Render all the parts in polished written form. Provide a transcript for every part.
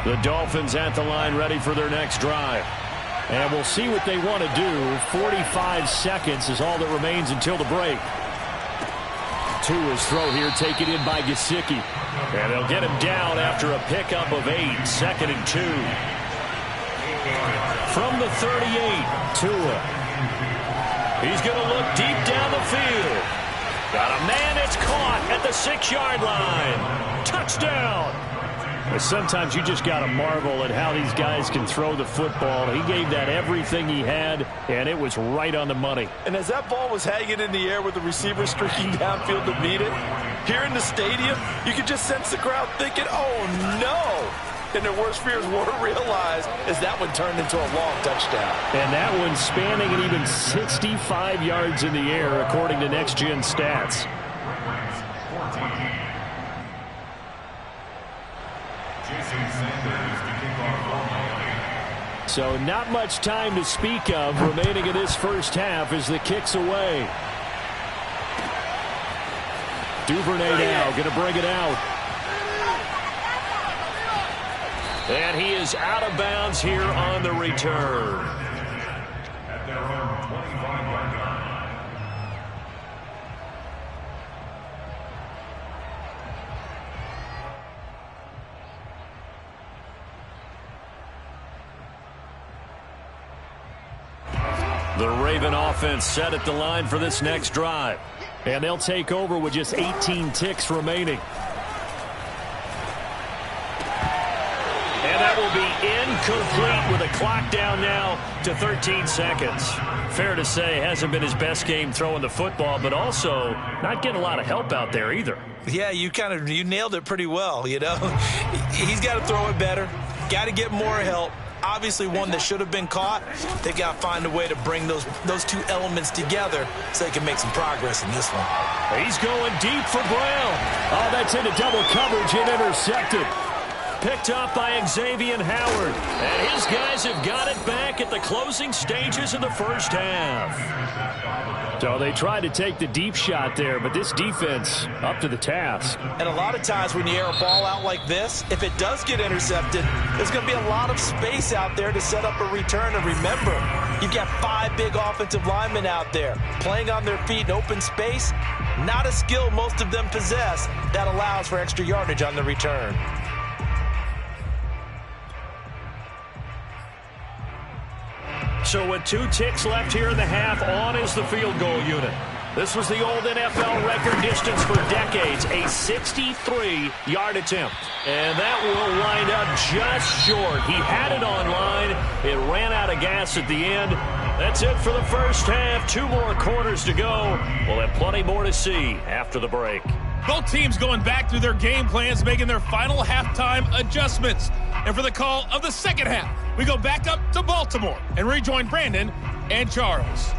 The Dolphins at the line ready for their next drive. And we'll see what they want to do. 45 seconds is all that remains until the break. Tua's throw here taken in by Gesicki. And they'll get him down after a pickup of 8. 2nd and 2. From the 38, Tua. He's going to look deep down the field. Got a man that's caught at the 6-yard line. Touchdown. Sometimes you just got to marvel at how these guys can throw the football. He gave that everything he had, and it was right on the money. And as that ball was hanging in the air with the receiver streaking downfield to meet it, here in the stadium, you could just sense the crowd thinking, oh, no. And their worst fears weren't realized as that one turned into a long touchdown. And that one spanning an even 65 yards in the air, according to Next Gen Stats. So not much time to speak of remaining in this first half as the kick's away. Duvernay now going to bring it out. And he is out of bounds here on the return. The Raven offense set at the line for this next drive. And they'll take over with just 18 ticks remaining. And that will be incomplete with a clock down now to 13 seconds. Fair to say, hasn't been his best game throwing the football, but also not getting a lot of help out there either. Yeah, you nailed it pretty well, you know. He's got to throw it better. Got to get more help. Obviously one that should have been caught. They've got to find a way to bring those two elements together so they can make some progress in this one. He's going deep for Brown. Oh, that's into double coverage and intercepted. Picked up by Xavier Howard. And his guys have got it back at the closing stages of the first half. So they tried to take the deep shot there, but this defense up to the task. And a lot of times when you air a ball out like this, if it does get intercepted, there's going to be a lot of space out there to set up a return. And remember, you've got 5 big offensive linemen out there playing on their feet in open space. Not a skill most of them possess that allows for extra yardage on the return. So with 2 ticks left here in the half, on is the field goal unit. This was the old NFL record distance for decades, a 63-yard attempt. And that will wind up just short. He had it on line. It ran out of gas at the end. That's it for the first half. 2 more quarters to go. We'll have plenty more to see after the break. Both teams going back through their game plans, making their final halftime adjustments. And for the call of the second half, we go back up to Baltimore and rejoin Brandon and Charles.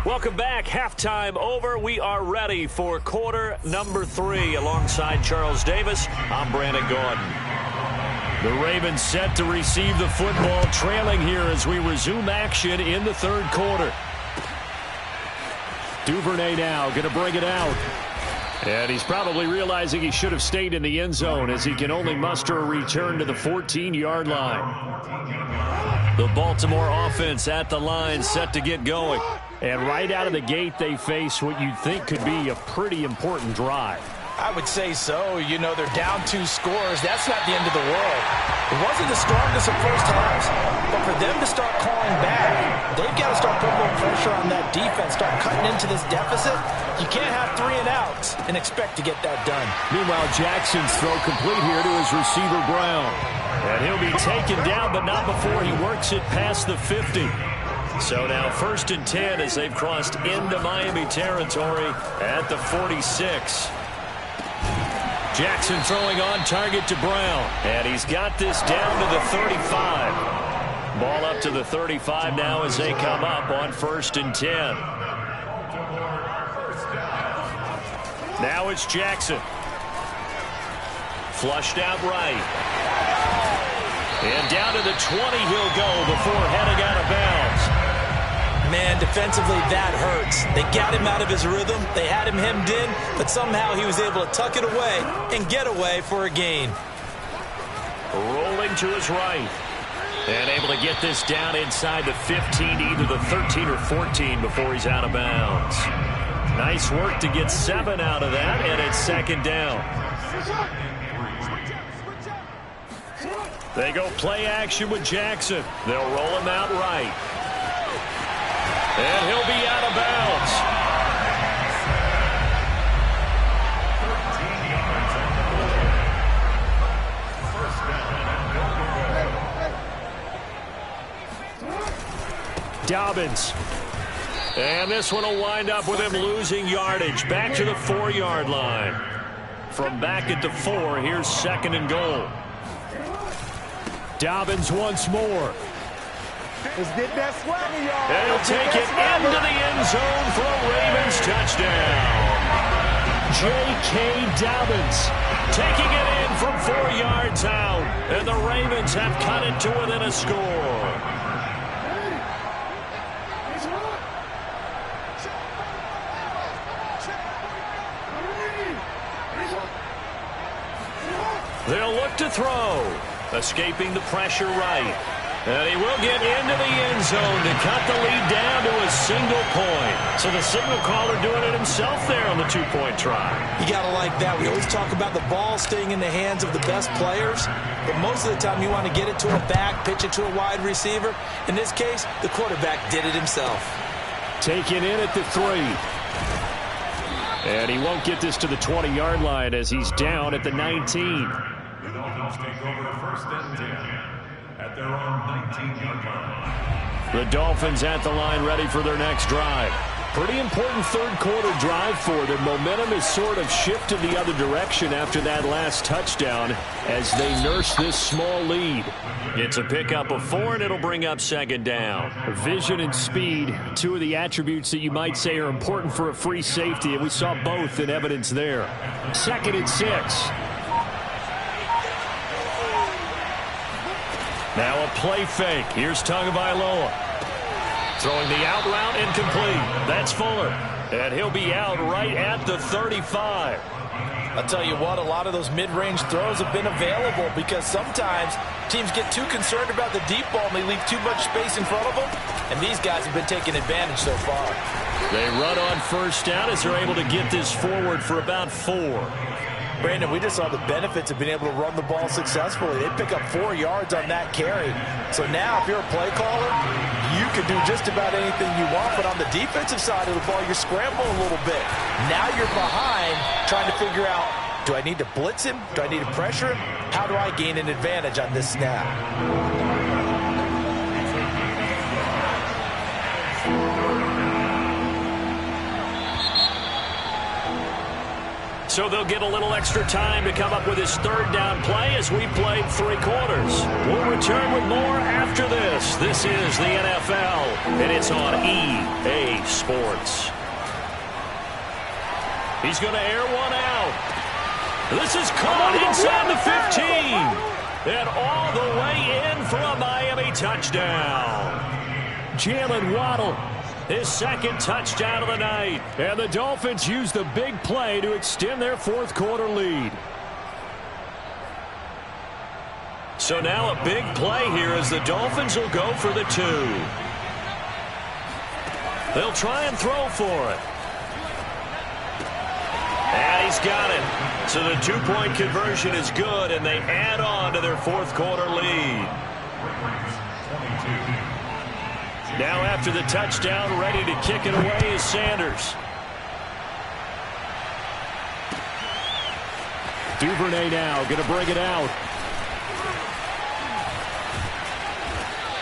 Welcome back. Halftime over. We are ready for quarter number 3. Alongside Charles Davis, I'm Brandon Gordon. The Ravens set to receive the football, trailing here as we resume action in the third quarter. Duvernay now going to bring it out. And he's probably realizing he should have stayed in the end zone as he can only muster a return to the 14-yard line. The Baltimore offense at the line set to get going. And right out of the gate, they face what you'd think could be a pretty important drive. I would say so. You know, they're down 2 scores. That's not the end of the world. It wasn't the strongest of first halves, but for them to start calling back, they've got to start putting more pressure on that defense, start cutting into this deficit. You can't have 3 and outs and expect to get that done. Meanwhile, Jackson's throw complete here to his receiver, Brown. And he'll be taken down, but not before he works it past the 50. So now 1st and 10 as they've crossed into Miami territory at the 46. Jackson throwing on target to Brown. And he's got this down to the 35. Ball up to the 35 now as they come up on 1st and 10. Now it's Jackson. Flushed out right. And down to the 20 he'll go before heading out of bounds. Man, defensively, that hurts. They got him out of his rhythm. They had him hemmed in, but somehow he was able to tuck it away and get away for a gain. rolling to his right. And able to get this down inside the 15 to either the 13 or 14 before he's out of bounds. Nice work to get 7 out of that, and it's second down. They go play action with Jackson. They'll roll him out right. And he'll be out of bounds. Dobbins. And this one will wind up with him losing yardage. Back to the 4-yard line. From back at the 4, here's second and goal. Dobbins once more. Let's get that swagger, y'all. And he'll take it into the end zone for a Ravens touchdown. J.K. Dobbins taking it in from 4 yards out. And the Ravens have cut it to within a score. They'll look to throw. Escaping the pressure right. And he will get into the end zone to cut the lead down to a single point. So the signal caller doing it himself there on the 2-point try. You got to like that. We always talk about the ball staying in the hands of the best players. But most of the time you want to get it to a back, pitch it to a wide receiver. In this case, the quarterback did it himself. Taken in at the 3. And he won't get this to the 20-yard line as he's down at the 19. The Dolphins take over first and 10 at their own 19-yard line. The Dolphins at the line ready for their next drive. Pretty important third-quarter drive for them. Momentum has sort of shifted the other direction after that last touchdown as they nurse this small lead. It's a pickup of 4, and it'll bring up second down. Vision and speed, 2 of the attributes that you might say are important for a free safety, and we saw both in evidence there. Second and 6. Now a play fake. Here's Tagovailoa. Throwing the out route incomplete. That's Fuller. And he'll be out right at the 35. I'll tell you what, a lot of those mid-range throws have been available because sometimes teams get too concerned about the deep ball and they leave too much space in front of them. And these guys have been taking advantage so far. They run on first down as they're able to get this forward for about 4. Brandon, we just saw the benefits of being able to run the ball successfully. They pick up 4 yards on that carry. So now if you're a play caller, you can do just about anything you want. But on the defensive side of the ball, you're scrambling a little bit. Now you're behind trying to figure out, do I need to blitz him? Do I need to pressure him? How do I gain an advantage on this snap? So they'll get a little extra time to come up with his third down play as we played 3 quarters. We'll return with more after this. This is the NFL, and it's on EA Sports. He's going to air one out. This is caught inside the 15. And all the way in for a Miami touchdown. Jalen Waddle. His second touchdown of the night. And the Dolphins use the big play to extend their fourth-quarter lead. So now a big play here as the Dolphins will go for the 2. They'll try and throw for it. And he's got it. So the 2-point conversion is good, and they add on to their fourth-quarter lead. Now after the touchdown, ready to kick it away is Sanders. Duvernay now going to bring it out.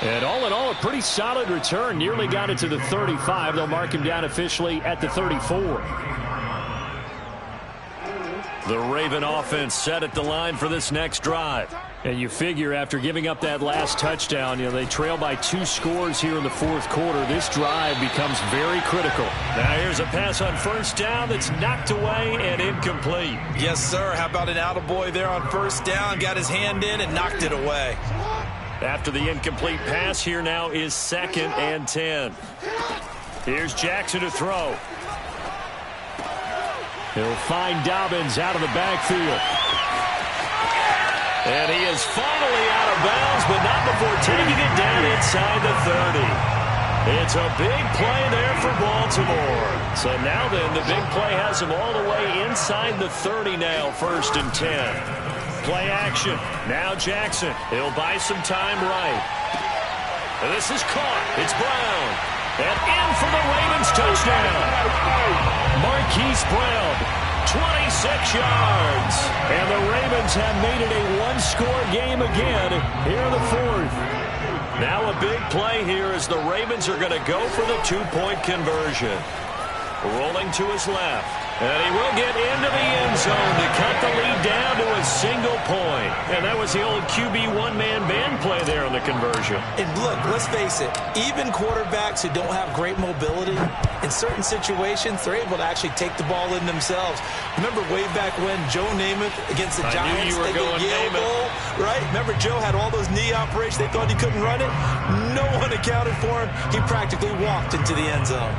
And all in all, a pretty solid return. Nearly got it to the 35. They'll mark him down officially at the 34. The Raven offense set at the line for this next drive. And you figure after giving up that last touchdown, they trail by 2 scores here in the fourth quarter. This drive becomes very critical. Now here's a pass on first down that's knocked away and incomplete. Yes, sir. How about an attaboy there on first down? Got his hand in and knocked it away. After the incomplete pass, here now is 2nd and 10. Here's Jackson to throw. He'll find Dobbins out of the backfield. And he is finally out of bounds, but not before taking it down inside the 30. It's a big play there for Baltimore. So now then, the big play has him all the way inside the 30 now, 1st and 10. Play action. Now Jackson. He'll buy some time right. And this is caught. It's Brown. And in for the Ravens touchdown. Marquise Brown, 26 yards. And the Ravens have made it a one-score game again here in the 4th. Now a big play here as the Ravens are going to go for the 2-point conversion. Rolling to his left. And he will get into the end zone to cut the lead down to a single point. And that was the old QB one-man band play there on the conversion. And look, let's face it, even quarterbacks who don't have great mobility, in certain situations, they're able to actually take the ball in themselves. Remember way back when Joe Namath against the Giants, they did Yale Bowl, right? Remember Joe had all those knee operations. They thought he couldn't run it. No one accounted for him. He practically walked into the end zone.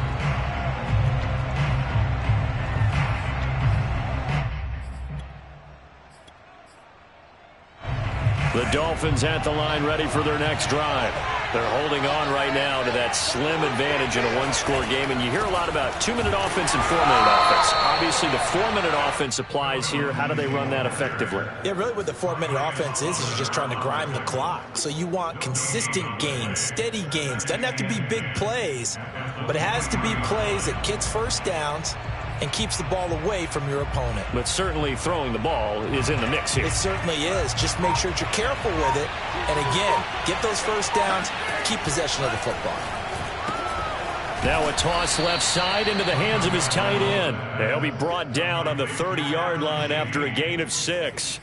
The Dolphins at the line ready for their next drive. They're holding on right now to that slim advantage in a one-score game. And you hear a lot about 2-minute offense and 4-minute offense. Obviously, the 4-minute offense applies here. How do they run that effectively? Yeah, really what the 4-minute offense is you're just trying to grind the clock. So you want consistent gains, steady gains. Doesn't have to be big plays, but it has to be plays that gets first downs and keeps the ball away from your opponent. But certainly throwing the ball is in the mix here. It certainly is. Just make sure that you're careful with it. And again, get those first downs, keep possession of the football. Now a toss left side into the hands of his tight end. They'll be brought down on the 30-yard line after a gain of 6.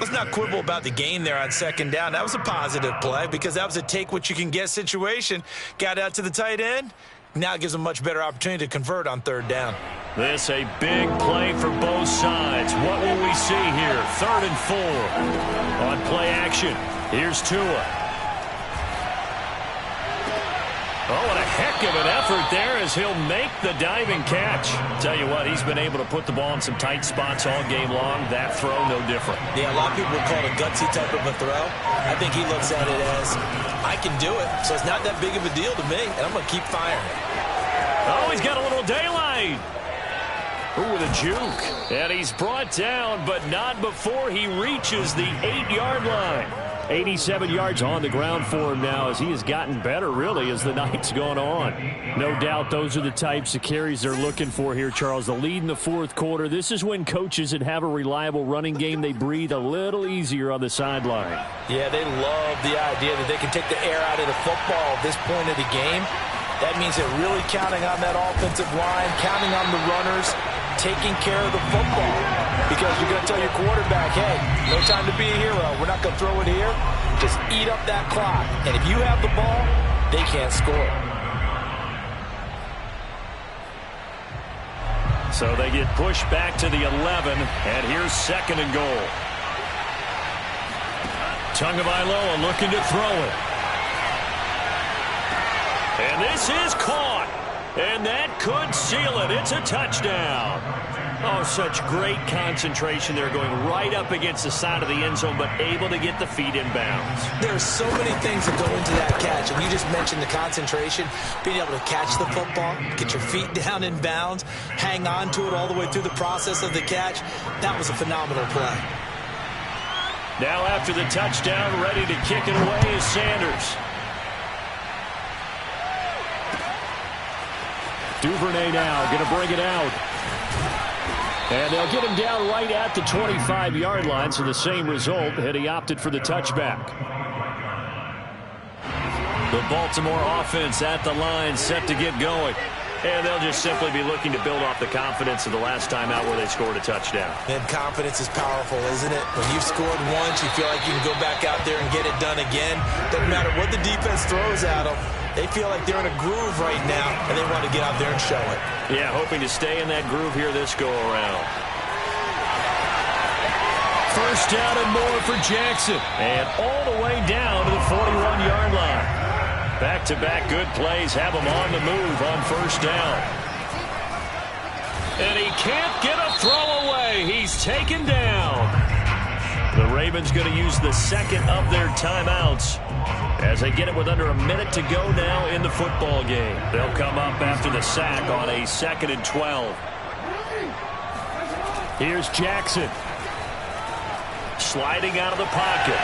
Let's not quibble about the gain there on 2nd down. That was a positive play because that was a take-what-you-can-get situation. Got out to the tight end. Now it gives them a much better opportunity to convert on 3rd down. This a big play for both sides. What will we see here? 3rd and 4. On play action, here's Tua. Oh, what a heck of an effort there as he'll make the diving catch. Tell you what, he's been able to put the ball in some tight spots all game long. That throw, no different. Yeah, a lot of people would call it a gutsy type of a throw. I think he looks at it as, I can do it, so it's not that big of a deal to me, and I'm going to keep firing. Oh, he's got a little daylight. Ooh, with a juke. And he's brought down, but not before he reaches the 8-yard line. 87 yards on the ground for him now as he has gotten better, really, as the night's gone on. No doubt those are the types of carries they're looking for here, Charles. The lead in the 4th quarter. This is when coaches that have a reliable running game, they breathe a little easier on the sideline. Yeah, they love the idea that they can take the air out of the football at this point of the game. That means they're really counting on that offensive line, counting on the runners, taking care of the football. Because you're going to tell your quarterback, hey, no time to be a hero. We're not going to throw it here. Just eat up that clock. And if you have the ball, they can't score. So they get pushed back to the 11, and here's 2nd and goal. Tagovailoa looking to throw it. And this is caught. And that could seal it. It's a touchdown. Oh, such great concentration there, going right up against the side of the end zone, but able to get the feet in bounds. There's so many things that go into that catch, and you just mentioned the concentration, being able to catch the football, get your feet down in bounds, hang on to it all the way through the process of the catch. That was a phenomenal play. Now after the touchdown, ready to kick it away is Sanders. Duvernay now going to bring it out. And they'll get him down right at the 25-yard line, so the same result, had he opted for the touchback. The Baltimore offense at the line, set to get going. And they'll just simply be looking to build off the confidence of the last time out where they scored a touchdown. And confidence is powerful, isn't it? When you've scored once, you feel like you can go back out there and get it done again. Doesn't matter what the defense throws at them. They feel like they're in a groove right now, and they want to get out there and show it. Yeah, hoping to stay in that groove here this go-around. First down and more for Jackson. And all the way down to the 41-yard line. Back-to-back good plays have him on the move on first down. And he can't get a throw away. He's taken down. The Ravens going to use the second of their timeouts as they get it with under a minute to go now in the football game. They'll come up after the sack on a 2nd and 12. Here's Jackson. Sliding out of the pocket.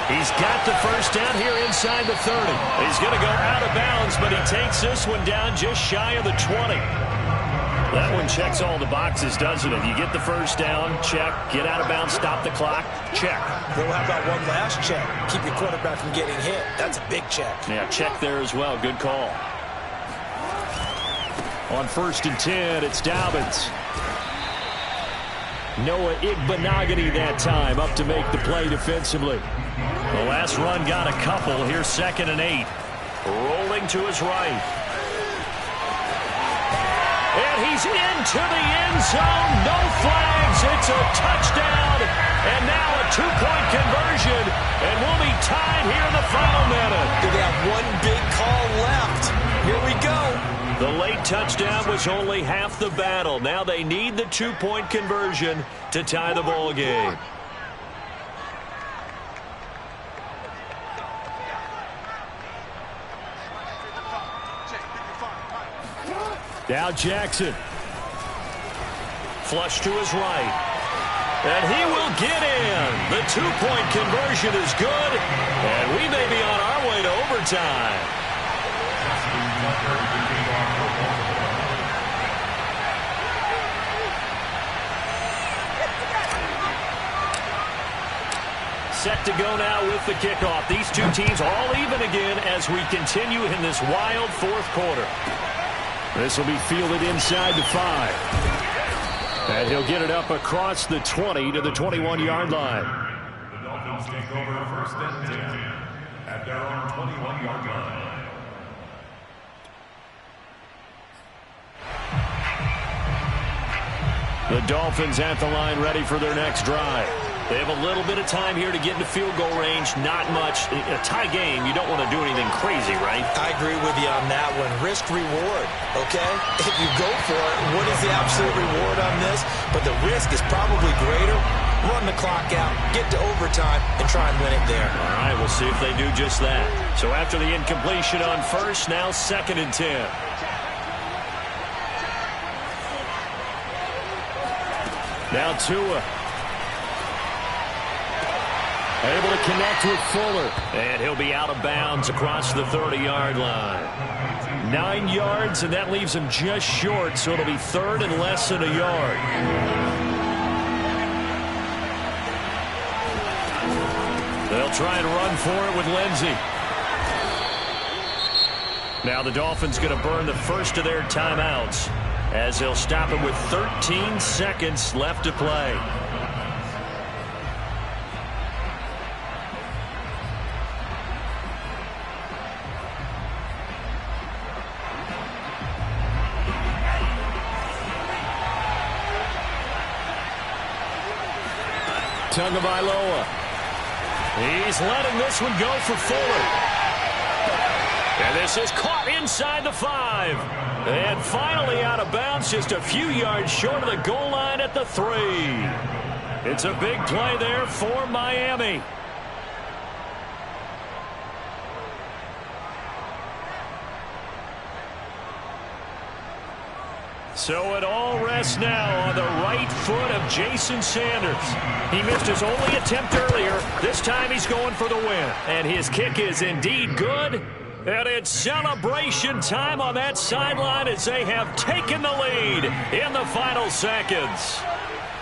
He's got the first down here inside the 30. He's going to go out of bounds, but he takes this one down just shy of the 20. That one checks all the boxes, doesn't it? You get the first down, check. Get out of bounds, stop the clock, check. Well, how about one last check? Keep your quarterback from getting hit. That's a big check. Yeah, check there as well. Good call. On 1st and 10, it's Dobbins. Noah Igbenogany that time up to make the play defensively. The last run got a couple. Here's 2nd and 8. Rolling to his right. And he's into the end zone. No flags. It's a touchdown. And now a 2-point conversion. And we'll be tied here in the final minute. They have one big call left. Here we go. The late touchdown was only half the battle. Now they need the 2-point conversion to tie the ball game. Now Jackson. Flush to his right. And he will get in. The 2-point conversion is good. And we may be on our way to overtime. Set to go now with the kickoff. These two teams all even again as we continue in this wild 4th quarter. This will be fielded inside the 5. And he'll get it up across the 20 to the 21-yard line. The Dolphins take over 1st and 10 at their own 21-yard line. The Dolphins at the line ready for their next drive. They have a little bit of time here to get into field goal range. Not much. A tie game, you don't want to do anything crazy, right? I agree with you on that one. Risk reward, okay? If you go for it, what is the absolute reward on this? But the risk is probably greater. Run the clock out, get to overtime, and try and win it there. All right, we'll see if they do just that. So after the incompletion on 1st, now 2nd and 10. Now Tua. Able to connect with Fuller. And he'll be out of bounds across the 30-yard line. 9 yards, and that leaves him just short, so it'll be 3rd and less than a yard. They'll try and run for it with Lindsey. Now the Dolphins going to burn the first of their timeouts as they'll stop it with 13 seconds left to play. Tagovailoa. He's letting this one go for Fuller. And this is caught inside the 5. And finally out of bounds, just a few yards short of the goal line at the 3. It's a big play there for Miami. So it all rests now on the right foot of Jason Sanders. He missed his only attempt earlier. This time he's going for the win. And his kick is indeed good. And it's celebration time on that sideline as they have taken the lead in the final seconds.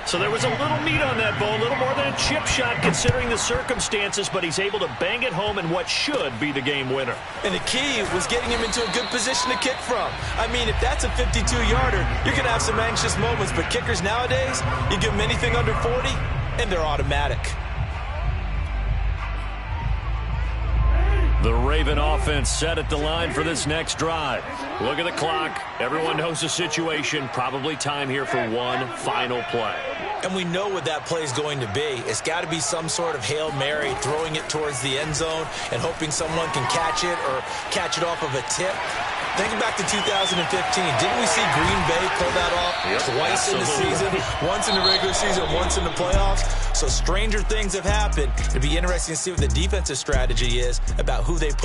So there was a little meat on that ball, a little more than a chip shot considering the circumstances, but he's able to bang it home in what should be the game winner. And the key was getting him into a good position to kick from. I mean, if that's a 52-yarder, you're going to have some anxious moments, but kickers nowadays, you give them anything under 40, and they're automatic. The Raven offense set at the line for this next drive. Look at the clock. Everyone knows the situation. Probably time here for one final play. And we know what that play is going to be. It's got to be some sort of Hail Mary, throwing it towards the end zone and hoping someone can catch it or catch it off of a tip. Thinking back to 2015, didn't we see Green Bay pull that off twice in the season? Once in the regular season, once in the playoffs. So stranger things have happened. It'd be interesting to see what the defensive strategy is about who they put